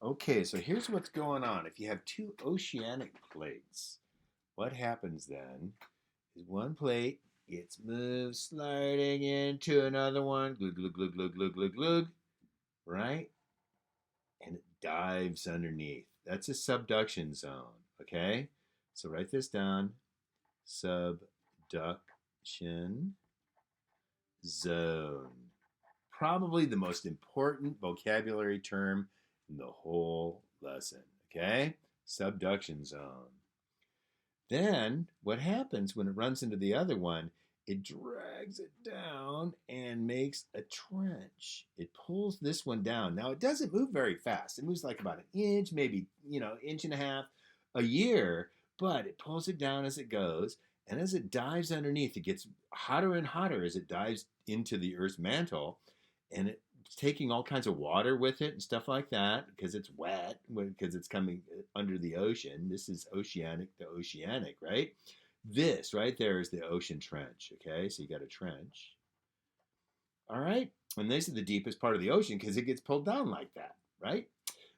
Okay, so here's what's going on. If you have two oceanic plates, what happens then is one plate gets moved sliding into another one, glug, glug, glug, glug, glug, glug, glug, right? And it dives underneath. That's a subduction zone, okay? So write this down. Subduction zone. Probably the most important vocabulary term in the whole lesson, okay? Subduction zone. Then what happens when it runs into the other one? It drags it down and makes a trench. It pulls this one down. Now it doesn't move very fast. It moves like about an inch, maybe, inch and a half a year, but it pulls it down as it goes. And as it dives underneath, it gets hotter and hotter as it dives into the Earth's mantle. And it's taking all kinds of water with it and stuff like that because it's wet, because it's coming under the ocean. This is oceanic to oceanic, right? This right there is the ocean trench. Okay, so you got a trench. All right, and this is the deepest part of the ocean because it gets pulled down like that, right?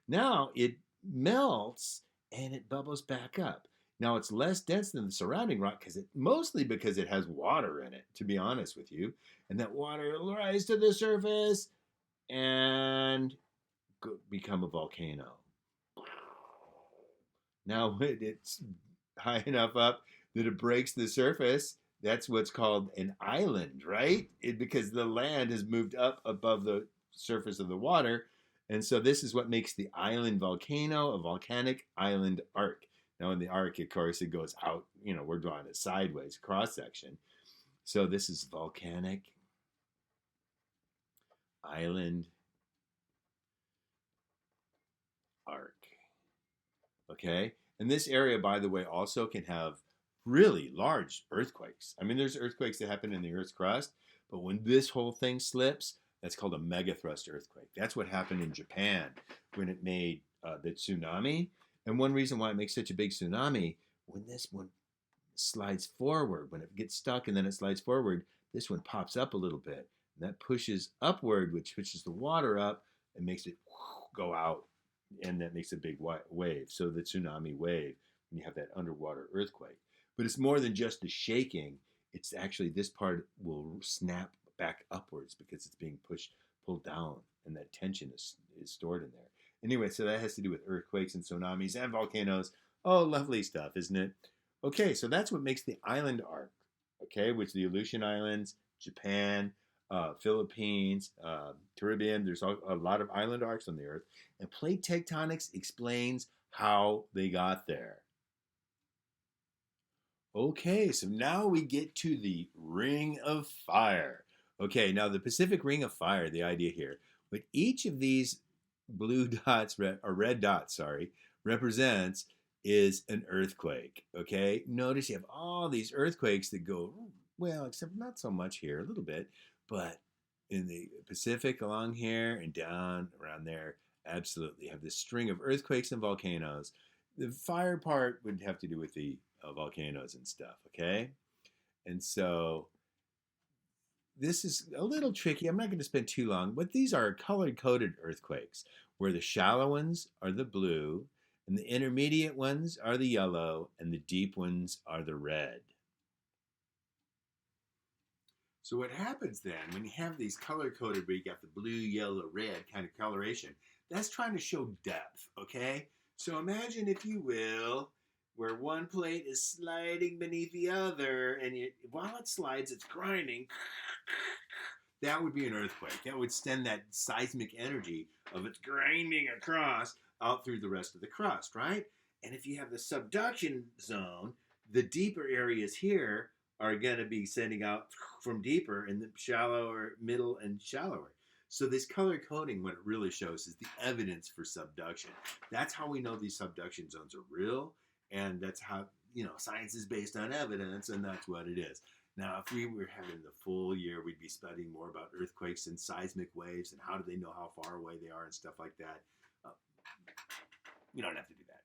Now it melts and it bubbles back up. Now it's less dense than the surrounding rock mostly because it has water in it, to be honest with you, and that water will rise to the surface and become a volcano. Now, when it's high enough up that it breaks the surface, that's what's called an island, right? Because the land has moved up above the surface of the water. And so this is what makes the island volcano a volcanic island arc. Now, in the arc, of course, it goes out, we're drawing a sideways cross section. So this is volcanic island arc. Okay? And this area, by the way, also can have really large earthquakes. I mean, there's earthquakes that happen in the Earth's crust, but when this whole thing slips, that's called a megathrust earthquake. That's what happened in Japan when it made the tsunami. And one reason why it makes such a big tsunami, when this one slides forward, when it gets stuck and then it slides forward, this one pops up a little bit. And that pushes upward, which pushes the water up and makes it go out, and that makes a big wave. So the tsunami wave, when you have that underwater earthquake. But it's more than just the shaking. It's actually this part will snap back upwards because it's being pulled down, and that tension is stored in there. Anyway, so that has to do with earthquakes and tsunamis and volcanoes. Oh, lovely stuff, isn't it? Okay, so that's what makes the island arc. Okay, which the Aleutian Islands, Japan, Philippines, Caribbean. There's a lot of island arcs on the Earth, and plate tectonics explains how they got there. Okay, so now we get to the Ring of Fire. Okay, now the Pacific Ring of Fire, the idea here, but each of these blue dots, or red dots, sorry, represents is an earthquake. Okay, notice you have all these earthquakes that go, well, except not so much here, a little bit, but in the Pacific along here and down around there, absolutely have this string of earthquakes and volcanoes. The fire part would have to do with the volcanoes and stuff, okay? And so this is a little tricky. I'm not going to spend too long, but these are color-coded earthquakes, where the shallow ones are the blue, and the intermediate ones are the yellow, and the deep ones are the red. So what happens then when you have these color-coded, where you got the blue, yellow, red kind of coloration, that's trying to show depth, okay? So imagine, if you will, where one plate is sliding beneath the other, and while it slides, it's grinding. That would be an earthquake. That would send that seismic energy of its grinding across out through the rest of the crust, right? And if you have the subduction zone, the deeper areas here are going to be sending out from deeper, and the shallower, middle, and shallower. So this color coding, what it really shows, is the evidence for subduction. That's how we know these subduction zones are real, and that's how, science is based on evidence, and that's what it is. Now, if we were having the full year, we'd be studying more about earthquakes and seismic waves and how do they know how far away they are and stuff like that. We don't have to do that.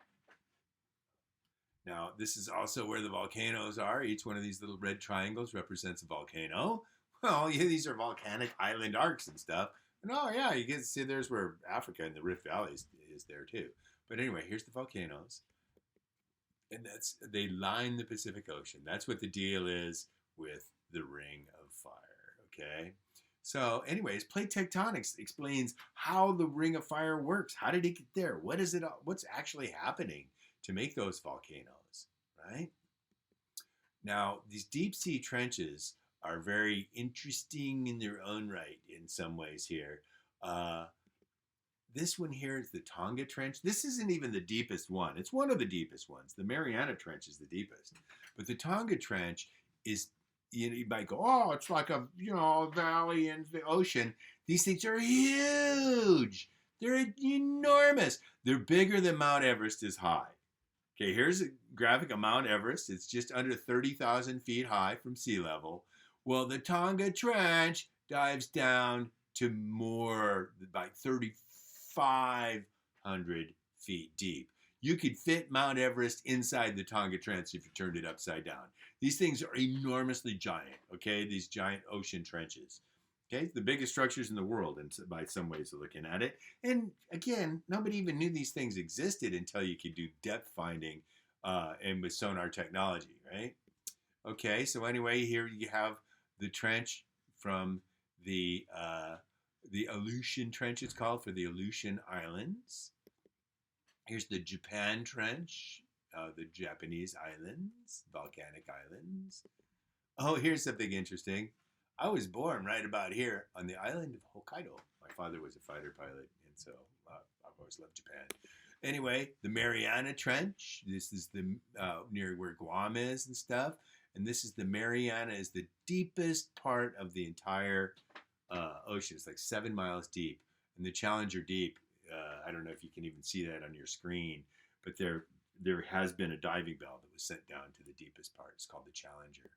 Now, this is also where the volcanoes are. Each one of these little red triangles represents a volcano. Well, yeah, these are volcanic island arcs and stuff. And oh, yeah, you can see there's where Africa and the Rift Valley is there too. But anyway, here's the volcanoes, and they line the Pacific Ocean. That's what the deal is with the Ring of Fire. Okay. So, anyways, plate tectonics explains how the Ring of Fire works. How did it get there? What is it? What's actually happening to make those volcanoes? Right. Now, these deep sea trenches are very interesting in their own right in some ways here. Uh, this one here is the Tonga Trench. This isn't even the deepest one. It's one of the deepest ones. The Mariana Trench is the deepest. But the Tonga Trench is, you might go, oh, it's like a, a valley in the ocean. These things are huge. They're enormous. They're bigger than Mount Everest is high. Okay, here's a graphic of Mount Everest. It's just under 30,000 feet high from sea level. Well, the Tonga Trench dives down to more, like 3,500 feet deep. You could fit Mount Everest inside the Tonga Trench if you turned it upside down. These things are enormously giant, okay? These giant ocean trenches. Okay, the biggest structures in the world, and by some ways of looking at it. And again, nobody even knew these things existed until you could do depth finding and with sonar technology, right? Okay, so anyway, here you have the trench from the Aleutian Trench, it's called, for the Aleutian Islands. Here's the Japan Trench, the Japanese islands, volcanic islands. Oh, here's something interesting. I was born right about here on the island of Hokkaido. My father was a fighter pilot, and so I've always loved Japan. Anyway, the Mariana Trench. This is the near where Guam is and stuff. And this is the Mariana is the deepest part of the entire ocean. It's like 7 miles deep. And the Challenger Deep, I don't know if you can even see that on your screen, but there has been a diving bell that was sent down to the deepest part. It's called the Challenger.